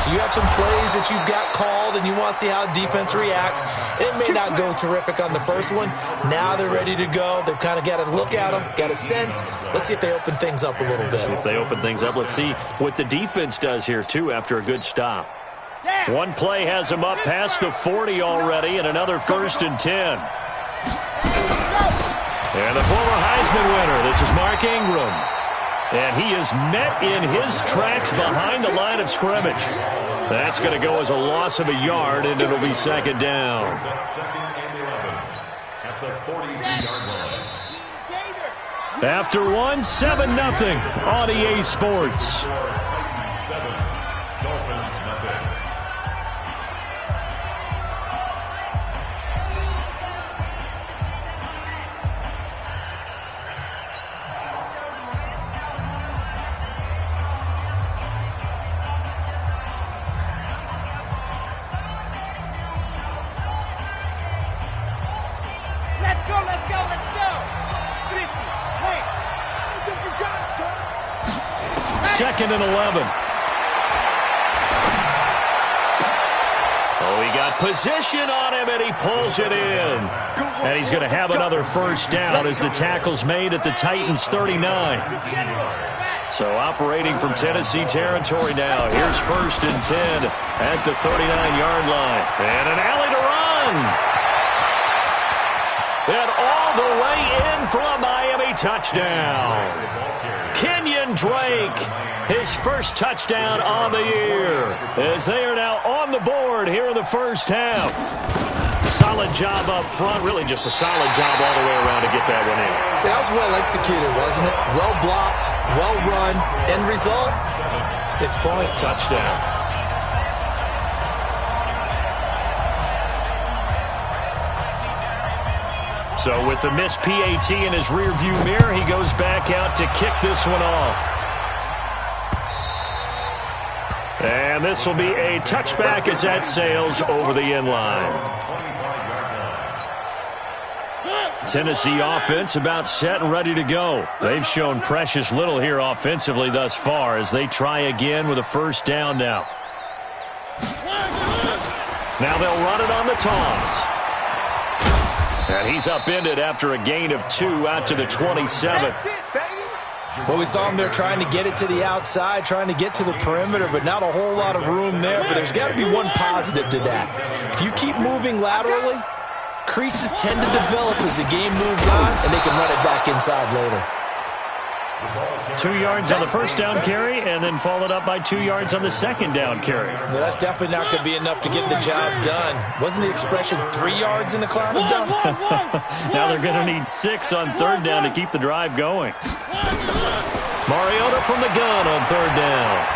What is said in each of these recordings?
So you have some plays that you've got called, and you want to see how defense reacts. It may not go terrific on the first one. Now they're ready to go. They've kind of got to look at them, got a sense. Let's see if they open things up a little bit. See if they open things up. Let's see what the defense does here, too, after a good stop. One play has them up past the 40 already, and another 1st and 10. And the former Heisman winner, this is Mark Ingram. And he is met in his tracks behind the line of scrimmage. That's going to go as a loss of a yard, and it'll be 2nd down. After one, 7-0 on EA Sports. Second and 11. Oh, he got position on him, and he pulls it in. And he's going to have another 1st down as the tackle's made at the Titans' 39. So operating from Tennessee territory now. Here's 1st and 10 at the 39-yard line. And an alley to run. And all the way in for a Miami touchdown. Kenyon Drake, his first touchdown on the year, as they are now on the board here in the first half. Solid job up front, really just a solid job all the way around to get that one in. That was well executed, wasn't it? Well blocked, well run. End result, 6 points. Touchdown. So with the missed PAT in his rearview mirror, he goes back out to kick this one off. And this will be a touchback as that sails over the end line. Tennessee offense about set and ready to go. They've shown precious little here offensively thus far as they try again with a 1st down now. Now they'll run it on the toss. And he's upended after a gain of 2 out to the 27. Well, we saw him there trying to get it to the outside, trying to get to the perimeter, but not a whole lot of room there. But there's got to be one positive to that. If you keep moving laterally, creases tend to develop as the game moves on, and they can run it back inside later. 2 yards on the 1st down carry, and then followed up by 2 yards on the 2nd down carry. Well, that's definitely not going to be enough to get the job done. Wasn't the expression 3 yards in the cloud of dust? Now they're going to need 6 on 3rd down to keep the drive going. Mariota from the gun on 3rd down.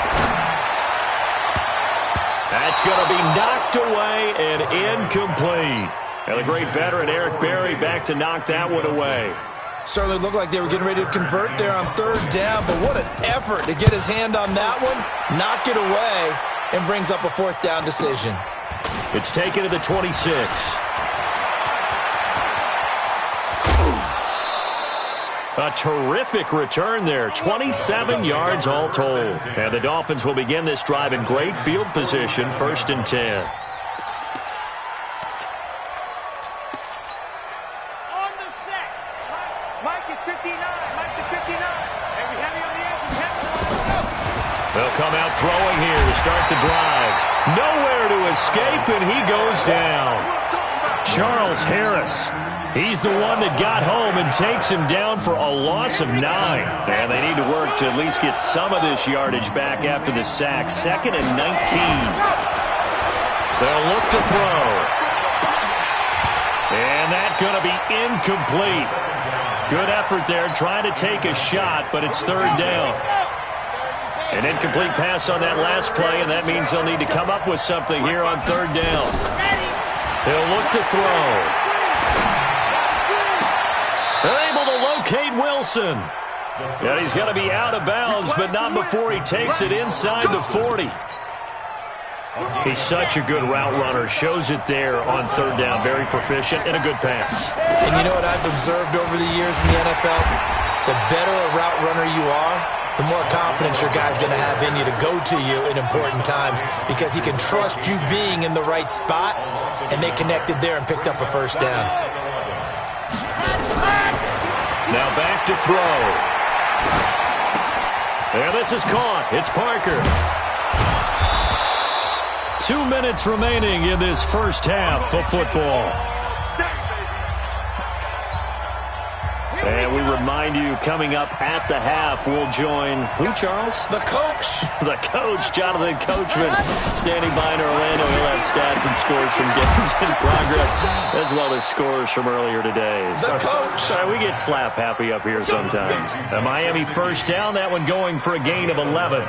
That's going to be knocked away and incomplete. And the great veteran Eric Berry back to knock that one away. Certainly looked like they were getting ready to convert there on 3rd down, but what an effort to get his hand on that one, knock it away, and brings up a 4th down decision. It's taken to the 26. A terrific return there, 27 yards all told. And the Dolphins will begin this drive in great field position, 1st and 10. They'll come out throwing here to start the drive. Nowhere to escape, and he goes down. Charles Harris, he's the one that got home and takes him down for a loss of 9. And they need to work to at least get some of this yardage back after the sack. 2nd and 19. They'll look to throw. And that's going to be incomplete. Good effort there, trying to take a shot, but it's 3rd down. An incomplete pass on that last play, and that means they'll need to come up with something here on 3rd down. They'll look to throw. They're able to locate Wilson. Yeah, he's going to be out of bounds, but not before he takes it inside the 40. He's such a good route runner. Shows it there on 3rd down. Very proficient and a good pass. And you know what I've observed over the years in the NFL? The better a route runner you are, the more confidence your guy's going to have in you to go to you in important times because he can trust you being in the right spot, and they connected there and picked up a first down. Now back to throw. And this is caught. It's Parker. 2 minutes remaining in this first half of football. And we remind you, coming up at the half, we'll join who, Charles? The coach. The coach, Jonathan Coachman, standing by in Orlando. He'll have stats and scores from games in progress, as well as scores from earlier today. The coach. We get slap happy up here sometimes. A Miami first down, that one going for a gain of 11.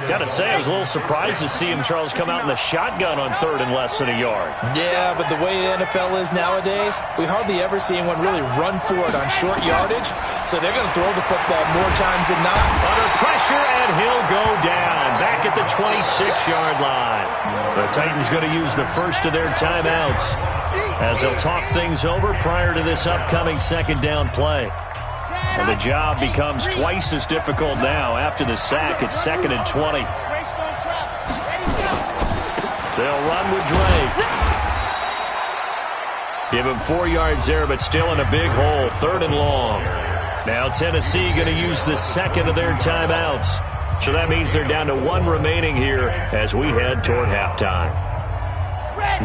Got to say, I was a little surprised to see him, Charles, come out in the shotgun on third and less than a yard. Yeah, but the way the NFL is nowadays, we hardly ever see anyone really run for it on short yardage, so they're going to throw the football more times than not. Under pressure, and he'll go down, back at the 26-yard line. The Titans going to use the first of their timeouts as they'll talk things over prior to this upcoming second down play. And the job becomes twice as difficult now after the sack. It's 2nd and 20. They'll run with Drake. Give him 4 yards there, but still in a big hole. 3rd and long. Now Tennessee going to use the second of their timeouts. So that means they're down to 1 remaining here as we head toward halftime.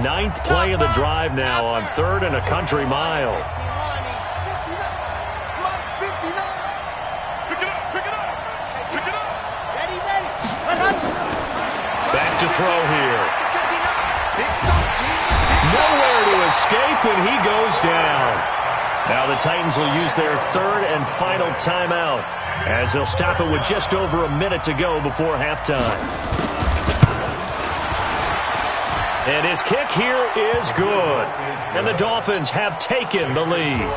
9th play of the drive now on 3rd and a country mile. Back to throw here. Nowhere to escape, and he goes down. Now the Titans will use their 3rd and final timeout as they'll stop it with just over a minute to go before halftime. And his kick here is good. And the Dolphins have taken the lead.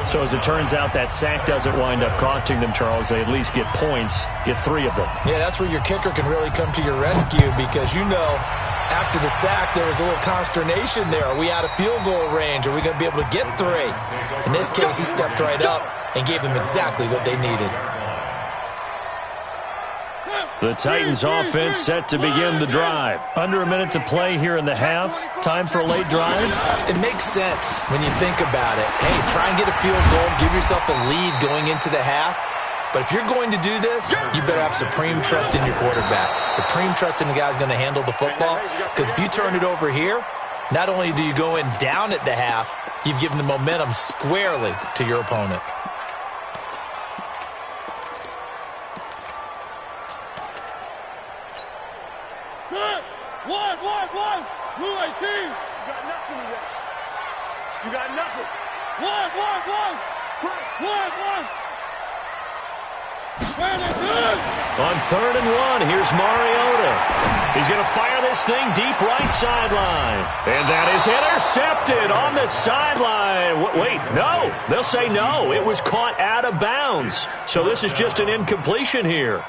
So as it turns out, that sack doesn't wind up costing them, Charles. They at least get points, get 3 of them. Yeah, that's where your kicker can really come to your rescue because, you know, after the sack, there was a little consternation there. Are we out of field goal range? Are we going to be able to get 3? In this case, he stepped right up and gave them exactly what they needed. The Titans offense set to begin the drive. Under a minute to play here in the half. Time for a late drive. It makes sense when you think about it. Hey, try and get a field goal. Give yourself a lead going into the half. But if you're going to do this, you better have supreme trust in your quarterback. Supreme trust in the guy who's going to handle the football. Because if you turn it over here, not only do you go in down at the half, you've given the momentum squarely to your opponent. One. Blue 18. You got nothing today. You got nothing. One. On 3rd and 1, here's Mariota. He's going to fire this thing deep right sideline. And that is intercepted on the sideline. Wait, no. They'll say no. It was caught out of bounds. So this is just an incompletion here.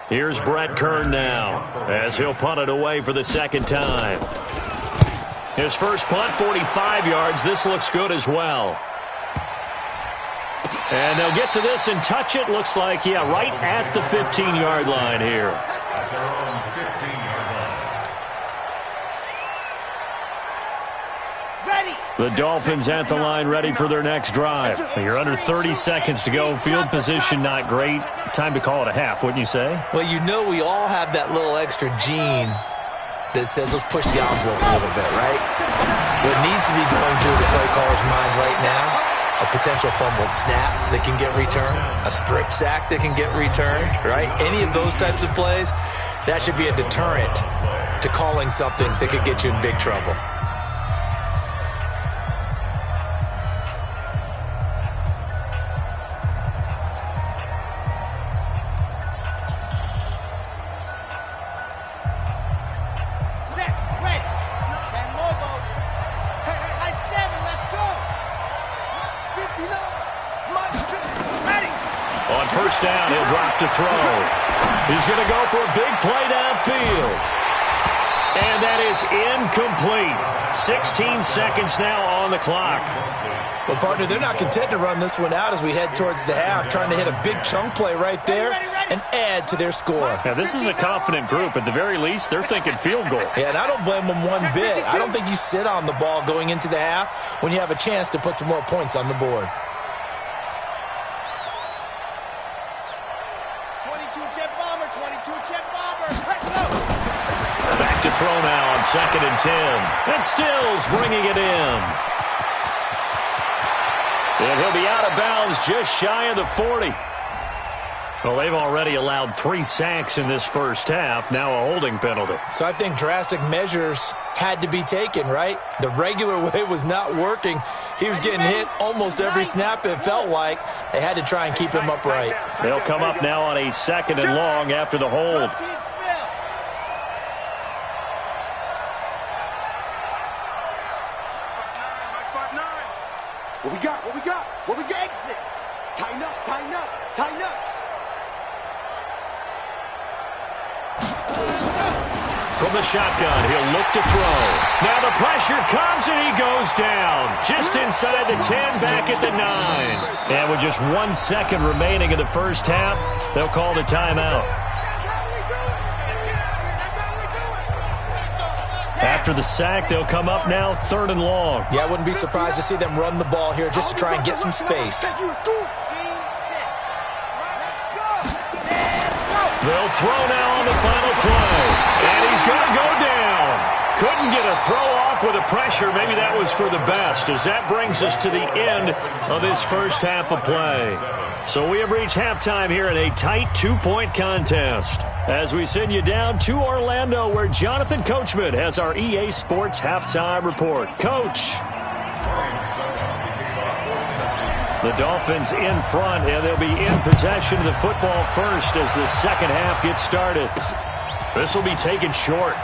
Here's Brett Kern now as he'll punt it away for the second time. His first punt, 45 yards. This looks good as well. And they'll get to this and touch it. Looks like, yeah, right at the 15-yard line here. The Dolphins at the line ready for their next drive. You're under 30 seconds to go. Field position not great. Time to call it a half, wouldn't you say? Well, you know we all have that little extra gene that says let's push the envelope a little bit, right? What needs to be going through the play caller's mind right now, a potential fumbled snap that can get returned, a strip sack that can get returned, right? Any of those types of plays, that should be a deterrent to calling something that could get you in big trouble. Down, he'll drop to throw. He's going to go for a big play downfield. And that is incomplete. 16 seconds now on the clock. Well, partner, they're not content to run this one out as we head towards the half, trying to hit a big chunk play right there and add to their score. Now, this is a confident group. At the very least, they're thinking field goal. Yeah, and I don't blame them one bit. I don't think you sit on the ball going into the half when you have a chance to put some more points on the board. 22 jet bomber, 22 jet bomber. Back to throw now on 2nd and 10. And Stills bringing it in. And he'll be out of bounds just shy of the 40. Well, they've already allowed 3 sacks in this first half. Now a holding penalty. So I think drastic measures had to be taken, right? The regular way was not working. He was getting hit almost every snap, it felt like. They had to try and keep him upright. They'll come up now on a 2nd and long after the hold. What we got? What we got? What we got? Exit. Tighten up, tighten up, tighten up. From the shotgun, he'll look to throw. Now the pressure comes and he goes down. Just inside the 10, back at the 9. And with just 1 second remaining in the first half, they'll call the timeout. After the sack, they'll come up now 3rd and long. Yeah, I wouldn't be surprised to see them run the ball here just to try and get some space. They'll throw now on the final play. And he's going to go down. Couldn't get a throw off with the pressure. Maybe that was for the best, as that brings us to the end of this first half of play. So we have reached halftime here in a tight 2-point contest, as we send you down to Orlando, where Jonathan Coachman has our EA Sports halftime report. Coach. The Dolphins in front, and they'll be in possession of the football first as the second half gets started. This will be taken short.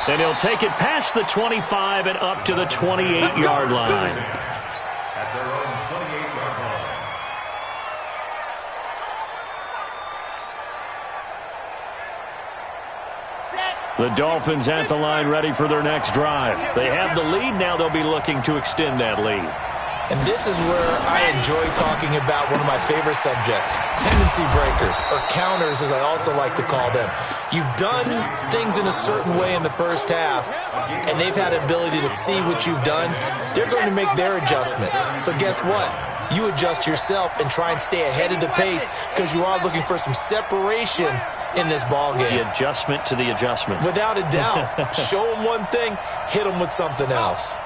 And he'll take it past the 25 and up to the 28-yard line. The Dolphins at the line ready for their next drive. They have the lead. Now they'll be looking to extend that lead. And this is where I enjoy talking about one of my favorite subjects, tendency breakers, or counters as I also like to call them. You've done things in a certain way in the first half, and they've had the ability to see what you've done. They're going to make their adjustments. So guess what? You adjust yourself and try and stay ahead of the pace, because you are looking for some separation in this ball game. The adjustment to the adjustment. Without a doubt. Show them one thing, hit them with something else.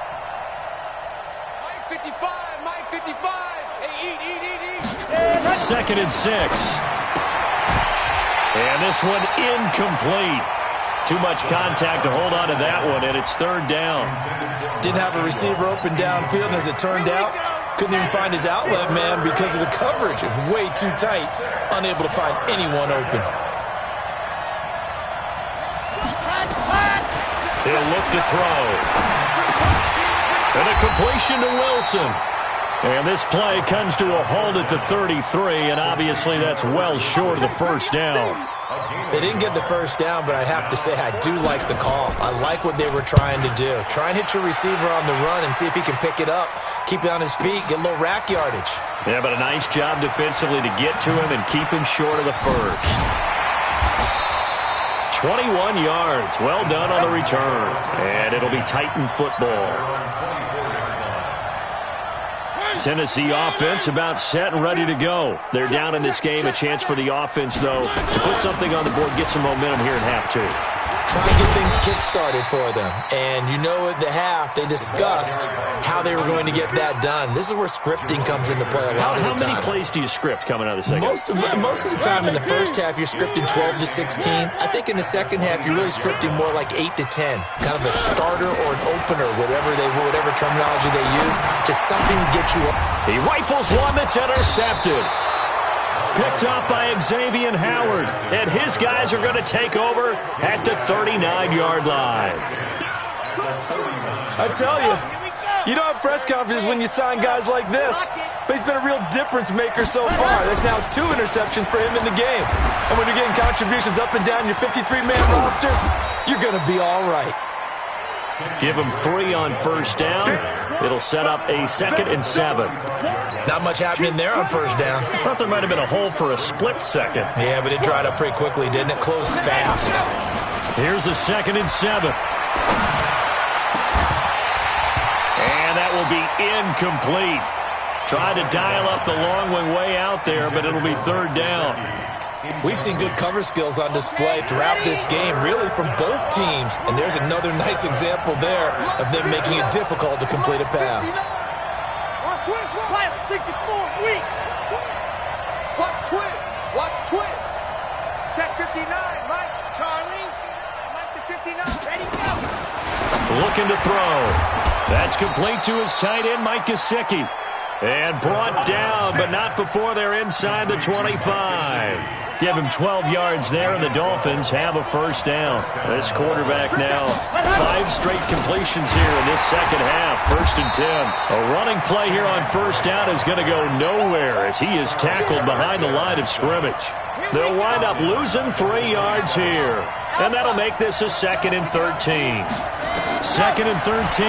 2nd and 6. And this one incomplete. Too much contact to hold on to that one, and it's 3rd down. Didn't have a receiver open downfield, and as it turned out, couldn't even find his outlet man because of the coverage. It was way too tight, unable to find anyone open. He'll look to throw. And a completion to Wilson. And this play comes to a halt at the 33, and obviously that's well short of the first down. They didn't get the first down, but I have to say I do like the call. I like what they were trying to do. Try and hit your receiver on the run and see if he can pick it up, keep it on his feet, get a little rack yardage. Yeah, but a nice job defensively to get to him and keep him short of the first. 21 yards. Well done on the return. And it'll be Titan football. Tennessee offense about set and ready to go. They're down in this game. A chance for the offense, though, to put something on the board, get some momentum here in half 2. Try and get things kick-started for them. And you know at the half, they discussed how they were going to get that done. This is where scripting comes into play a lot of the time. How many plays do you script coming out of the second? Most of the time in the first half, you're scripting 12 to 16. I think in the second half, you're really scripting more like 8 to 10. Kind of a starter or an opener, whatever terminology they use, just something to get you up. He rifles one that's intercepted. Picked up by Xavier Howard. And his guys are going to take over at the 39-yard line. I tell you, You don't have press conferences when you sign guys like this. But he's been a real difference maker so far. There's now 2 interceptions for him in the game. And when you're getting contributions up and down your 53-man roster, you're going to be all right. Give him 3 on first down. It'll set up a 2nd and 7. Not much happening there on first down. Thought there might have been a hole for a split second. Yeah, but it dried up pretty quickly, didn't it? Closed fast. Here's a 2nd and 7. And that will be incomplete. Tried to dial up the long one way out there, but it'll be 3rd down. We've seen good cover skills on display throughout this game, really from both teams. And there's another nice example there of them making it difficult to complete a pass. Watch twins, 64, weak. Watch twins, watch twins. Check 59, Mike, Charlie. Mike to 59, ready, go. Looking to throw. That's complete to his tight end, Mike Gesicki. And brought down, but not before they're inside the 25. Give him 12 yards there, and the Dolphins have a first down. This quarterback now 5 straight completions here in this second half. 1st and 10. A running play here on first down is going to go nowhere as he is tackled behind the line of scrimmage. They'll wind up losing 3 yards here, and that'll make this a 2nd and 13. 2nd and 13.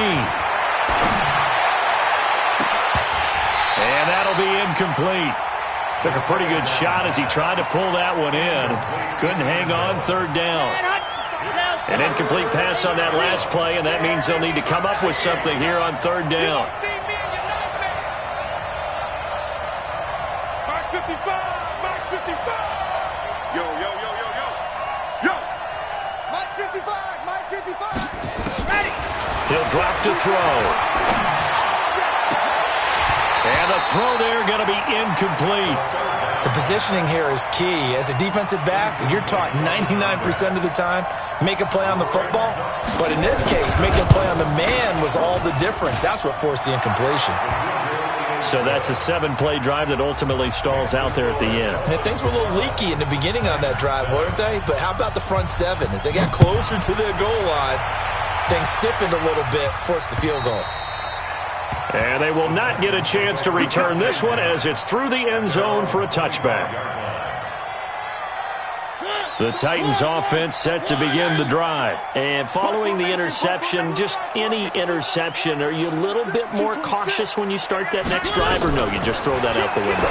And that'll be incomplete. Took a pretty good shot as he tried to pull that one in. Couldn't hang on 3rd down. An incomplete pass on that last play, and that means they'll need to come up with something here on 3rd down. Mark 55, Mark 55. Yo, yo, yo, yo, yo. Yo. Mike 55, Mike 55. Ready. He'll drop to throw. And the throw there going to be incomplete. The positioning here is key. As a defensive back, you're taught 99% of the time, make a play on the football. But in this case, making a play on the man was all the difference. That's what forced the incompletion. So that's a 7-play drive that ultimately stalls out there at the end. And things were a little leaky in the beginning on that drive, weren't they? But how about the front 7? As they got closer to their goal line, things stiffened a little bit, forced the field goal. And they will not get a chance to return this one as it's through the end zone for a touchback. The Titans offense set to begin the drive. And following the interception, just any interception, are you a little bit more cautious when you start that next drive, or no, you just throw that out the window?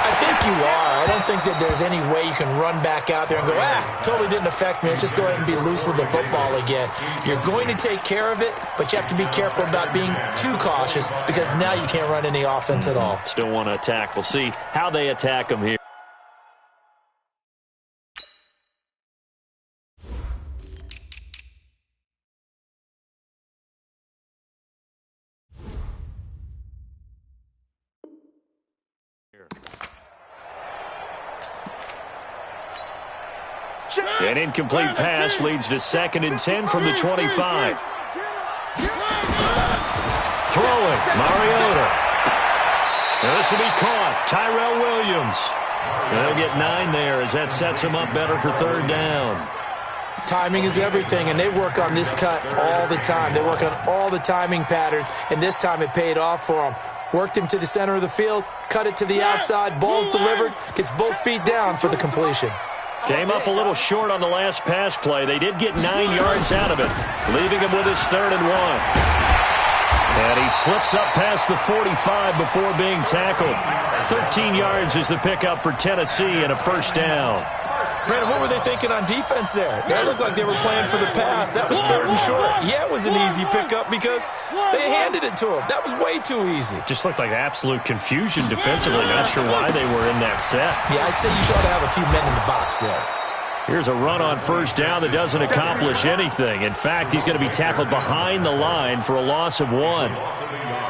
I think you are. I don't think that there's any way you can run back out there and go, totally didn't affect me. Let's just go ahead and be loose with the football again. You're going to take care of it, but you have to be careful about being too cautious because now you can't run any offense at all. Still want to attack. We'll see how they attack them here. An incomplete pass leads to 2nd and 10 from the 25. Throwing, Mariota. And this will be caught. Tyrell Williams. They'll get 9 there as that sets him up better for 3rd down. Timing is everything, and they work on this cut all the time. They work on all the timing patterns, and this time it paid off for them. Worked him to the center of the field, cut it to the outside, ball's delivered, gets both feet down for the completion. Came up a little short on the last pass play. They did get 9 yards out of it, leaving him with his 3rd and 1. And he slips up past the 45 before being tackled. 13 yards is the pickup for Tennessee and a first down. Brandon, what were they thinking on defense there? That looked like they were playing for the pass. That was 3rd and short. Yeah, it was an easy pickup because they handed it to him. That was way too easy. Just looked like absolute confusion defensively. Not sure why they were in that set. Yeah, I'd say you should have a few men in the box there. Here's a run on first down that doesn't accomplish anything. In fact, he's going to be tackled behind the line for a loss of 1.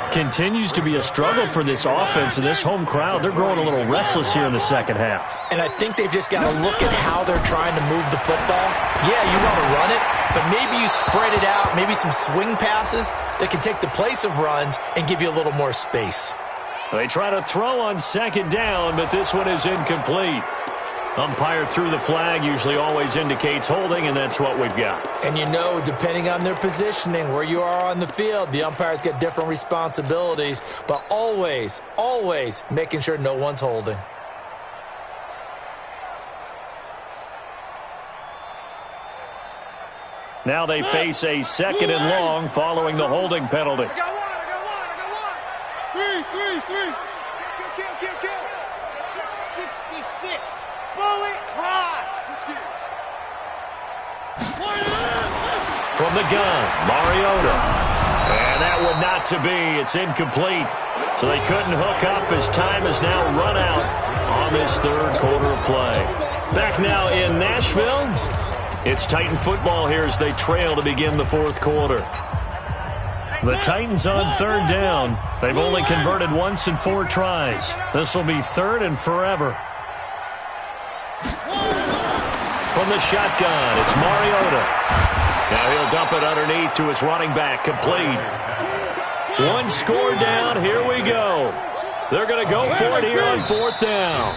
Continues to be a struggle for this offense and this home crowd. They're growing a little restless here in the second half. And I think they've just got to look at how they're trying to move the football. Yeah, you want to run it, but maybe you spread it out, maybe some swing passes that can take the place of runs and give you a little more space. They try to throw on 2nd down, but this one is incomplete. Umpire threw the flag, usually always indicates holding, and that's what we've got. And you know, depending on their positioning, where you are on the field, the umpires get different responsibilities, but always, always making sure no one's holding. Now they face a 2nd and long following the holding penalty. I got one. Three. Kill. 66. Bullet high. From the gun, Mariota. And that would not to be. It's incomplete. So they couldn't hook up as time has now run out on this 3rd quarter of play. Back now in Nashville. It's Titan football here as they trail to begin the 4th quarter. The Titans on 3rd down. They've only converted once in 4 tries. This will be 3rd and forever. From the shotgun, it's Mariota. Now he'll dump it underneath to his running back, complete. 1 score down, here we go. They're going to go for it here on 4th down.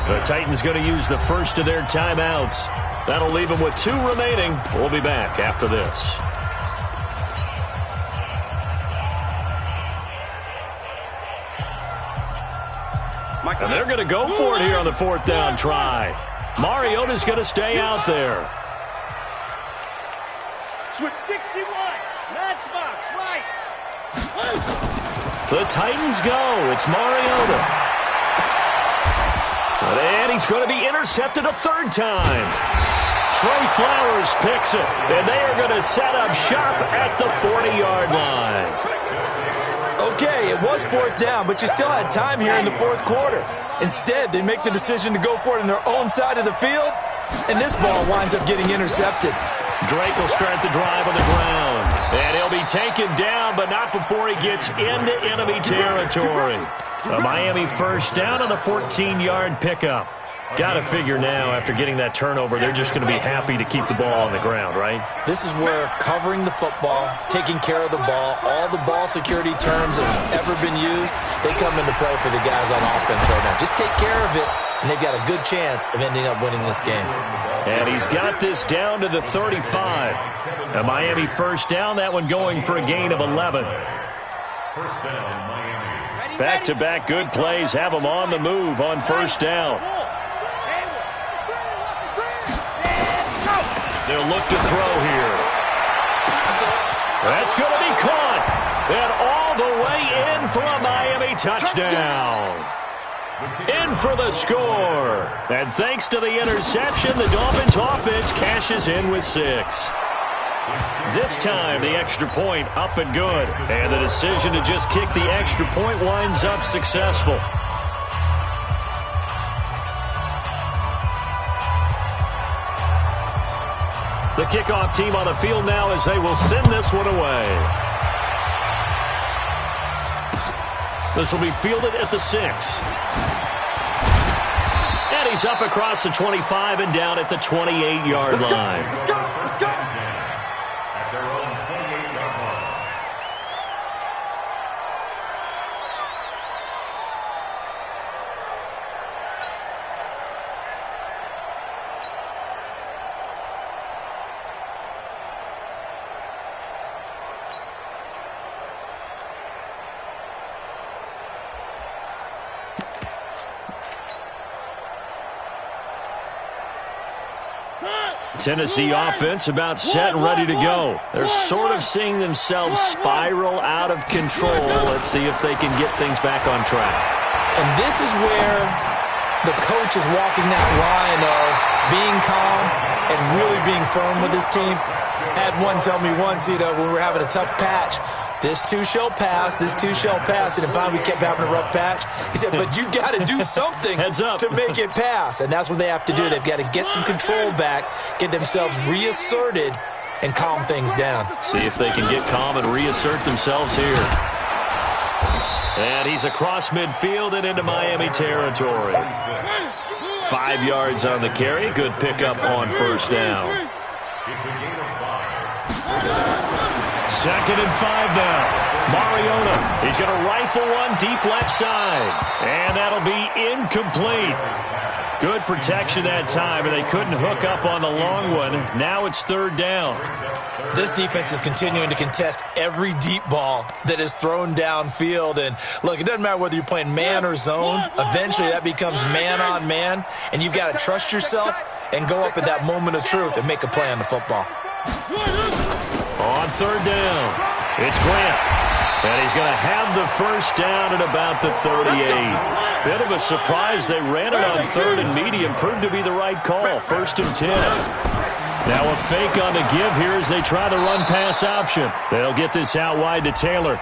The Titans going to use the first of their timeouts. That'll leave them with 2 remaining. We'll be back after this. And they're going to go for it here on the 4th down try. Mariota's going to stay out there. Switch 61. Matchbox, right. The Titans go. It's Mariota. And he's going to be intercepted a 3rd time. Trey Flowers picks it. And they are going to set up shop at the 40-yard line. Okay, it was 4th down, but you still had time here in the 4th quarter. Instead, they make the decision to go for it on their own side of the field, and this ball winds up getting intercepted. Drake will start the drive on the ground. And he'll be taken down, but not before he gets into enemy territory. A Miami 1st down on the 14-yard pickup. Got to figure now, after getting that turnover, they're just going to be happy to keep the ball on the ground, right? This is where covering the football, taking care of the ball, all the ball security terms that have ever been used, they come into play for the guys on offense right now. Just take care of it, and they've got a good chance of ending up winning this game. And he's got this down to the 35. A Miami 1st down, that one going for a gain of 11. Back-to-back good plays have them on the move on 1st down. They'll look to throw here. That's going to be caught. And all the way in for a Miami touchdown. In for the score. And thanks to the interception, the Dolphins offense cashes in with 6. This time, the extra point up and good. And the decision to just kick the extra point winds up successful. The kickoff team on the field now as they will send this one away. This will be fielded at the 6. And he's up across the 25 and down at the 28-yard line. Let's go. At their own 28-yard line. Tennessee offense about set and ready to go. They're sort of seeing themselves spiral out of control. Let's see if they can get things back on track. And this is where the coach is walking that line of being calm and really being firm with his team. I had one tell me once, when we were having a tough patch, this too shall pass, this too shall pass. And finally we kept having a rough patch. He said, but you've got to do something to make it pass. And that's what they have to do. They've got to get some control back, get themselves reasserted, and calm things down. See if they can get calm and reassert themselves here. And he's across midfield and into Miami territory. 5 yards on the carry. Good pickup on 1st down. It's a gain of 5. 2nd and 5 now. Mariota, he's going to rifle one deep left side. And that'll be incomplete. Good protection that time, and they couldn't hook up on the long one. Now it's third down. This defense is continuing to contest every deep ball that is thrown downfield. And, look, it doesn't matter whether you're playing man or zone. Eventually that becomes man on man, and you've got to trust yourself and go up at that moment of truth and make a play on the football. On third down, it's Grant. And he's going to have the first down at about the 38. Bit of a surprise. They ran it on third and medium. Proved to be the right call. First and 10. Now a fake on the give here as they try the run-pass option. They'll get this out wide to Taylor.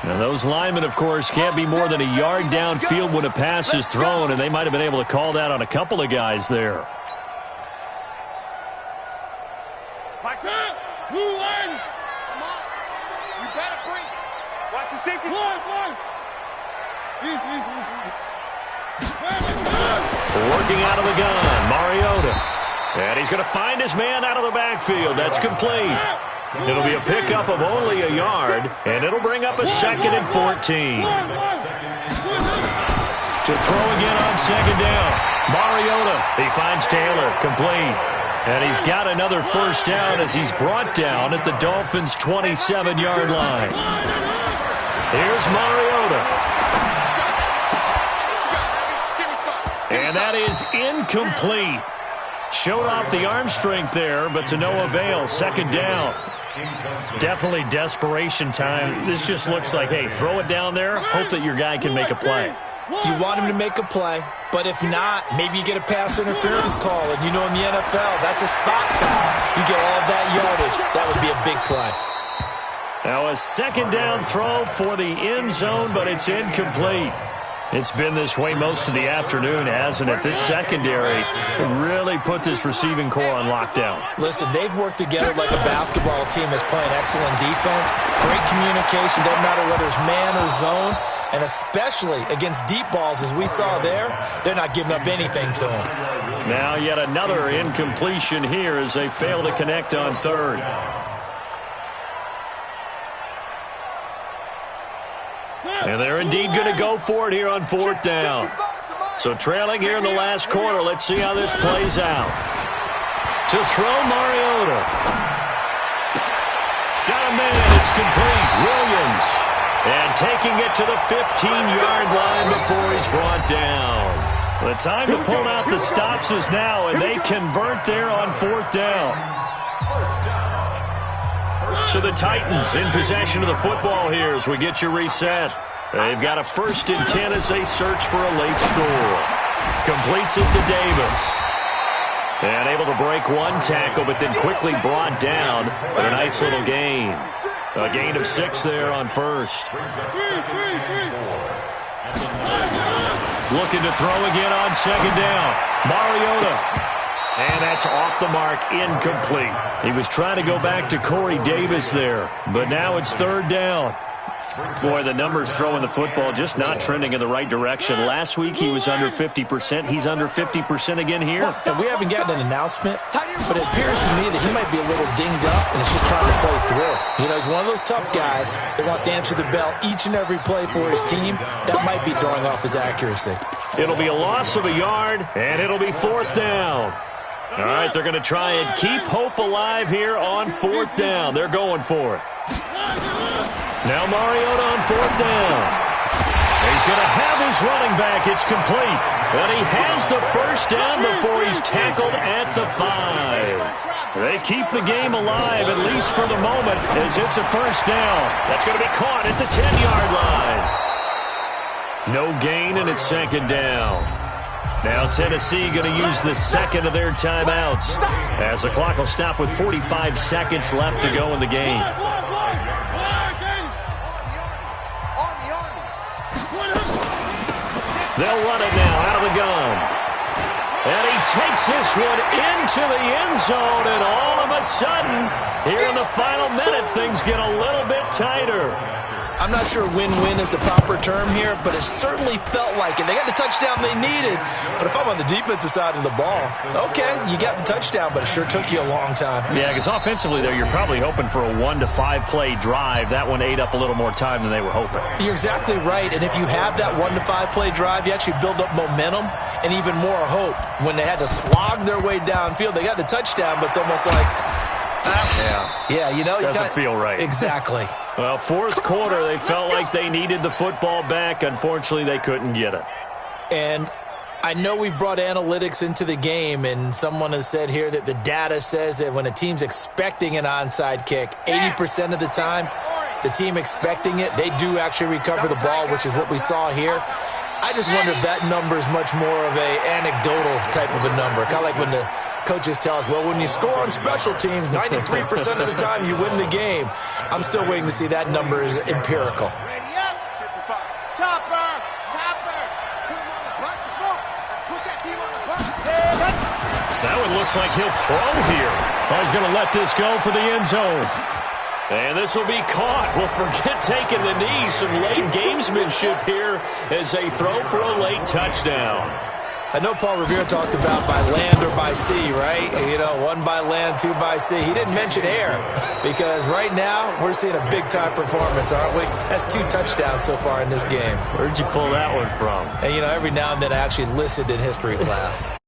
Now those linemen, of course, can't be more than a yard downfield when a pass is thrown, and they might have been able to call that on a couple of guys there. Watch the safety. Working out of the gun, Mariota. And he's going to find his man out of the backfield. That's complete. It'll be a pickup of only a yard, and it'll bring up a 2nd and 14. To throw again on second down. Mariota. He finds Taylor. Complete. And he's got another first down as he's brought down at the Dolphins' 27-yard line. Here's Mariota. And that is incomplete. Showed off the arm strength there, but to no avail. Second down. Definitely desperation time. This just looks like, hey, throw it down there, hope that your guy can make a play. You want him to make a play, but if not, maybe you get a pass interference call. And you know in the NFL, that's a spot foul. You get all that yardage. That would be a big play. Now a second down throw for the end zone, but it's incomplete. It's been this way most of the afternoon, hasn't it? This secondary really put this receiving core on lockdown. Listen, they've worked together like a basketball team that's playing excellent defense. Great communication, doesn't matter whether it's man or zone. And especially against deep balls, as we saw there, they're not giving up anything to them. Now yet another incompletion here as they fail to connect on third. And they're indeed going to go for it here on fourth down. So trailing here in the last quarter, let's see how this plays out. To throw, Mariota. Got a man, it's complete. Williams. And taking it to the 15-yard line before he's brought down. The time to pull out the stops is now, and they convert there on fourth down. So the Titans in possession of the football here as we get you reset. They've got a 1st and 10 as they search for a late score. Completes it to Davis. And able to break one tackle, but then quickly brought down. But a nice little gain. A gain of 6 there on first. Looking to throw again on second down. Mariota. And that's off the mark, incomplete. He was trying to go back to Corey Davis there, but now it's third down. Boy, the numbers throwing the football just not trending in the right direction. Last week he was under 50%. He's under 50% again here. And we haven't gotten an announcement, but it appears to me that he might be a little dinged up and is just trying to play through. You know, he's one of those tough guys that wants to answer the bell each and every play for his team. That might be throwing off his accuracy. It'll be a loss of a yard, and it'll be fourth down. All right, they're going to try and keep hope alive here on fourth down. They're going for it. Now Mariota on fourth down. He's going to have his running back. It's complete. But he has the first down before he's tackled at the 5. They keep the game alive, at least for the moment, as it's a first down. That's going to be caught at the 10-yard line. No gain, and it's second down. Now Tennessee going to use the second of their timeouts as the clock will stop with 45 seconds left to go in the game. They'll run it now out of the gun. And he takes this one into the end zone, and all of a sudden, here in the final minute, things get a little bit tighter. I'm not sure win-win is the proper term here, but it certainly felt like it. They got the touchdown they needed, but if I'm on the defensive side of the ball, okay, you got the touchdown, but it sure took you a long time. Yeah, because offensively, though, you're probably hoping for a 1 to 5 play drive. That one ate up a little more time than they were hoping. You're exactly right, and if you have that 1 to 5 play drive, you actually build up momentum and even more hope. When they had to slog their way downfield, they got the touchdown, but it's almost like, yeah, you know, doesn't feel right. Exactly. Well, fourth quarter, they felt like they needed the football back. Unfortunately, they couldn't get it. And I know we've brought analytics into the game, and someone has said here that the data says that when a team's expecting an onside kick, 80% of the time, the team expecting it, they do actually recover the ball, which is what we saw here. I just wonder if that number is much more of a anecdotal type of a number, kind of like when the coaches tell us, well, when you score on special teams, 93% of the time you win the game. I'm still waiting to see that number is empirical. Ready up. Chopper. Put him on the bus. Smoke. Let's put that team on the bus. That one looks like he'll throw here. Oh, he's going to let this go for the end zone. And this will be caught. Well, forget taking the knee. Some late gamesmanship here as they throw for a late touchdown. I know Paul Revere talked about by land or by sea, right? You know, 1 by land, 2 by sea. He didn't mention air because right now we're seeing a big-time performance, aren't we? That's 2 touchdowns so far in this game. Where'd you pull that one from? And, you know, every now and then I actually listened in history class.